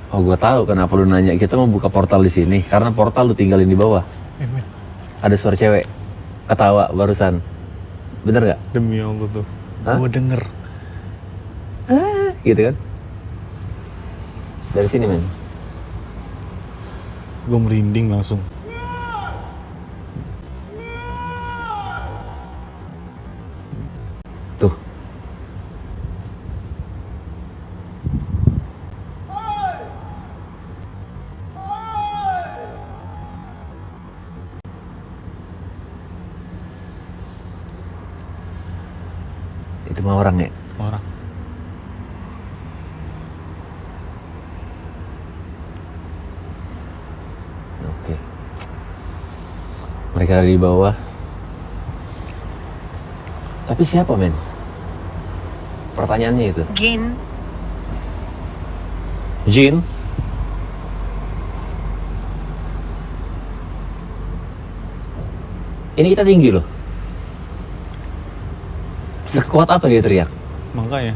Oh, gua tahu kenapa lu nanya. Kita mau buka portal di sini karena portal lu tinggalin di bawah. Men. Ada suara cewek ketawa barusan. Bener nggak? Demi Allah tuh. Gua denger. Gitu kan? Dari sini, men. Gua merinding langsung. Tuh. Itu mah orang ya? Orang. Oke. Mereka ada di bawah. Tapi siapa, men? Pertanyaannya itu. Jin? Ini kita tinggi loh. Sekuat apa dia teriak? Makanya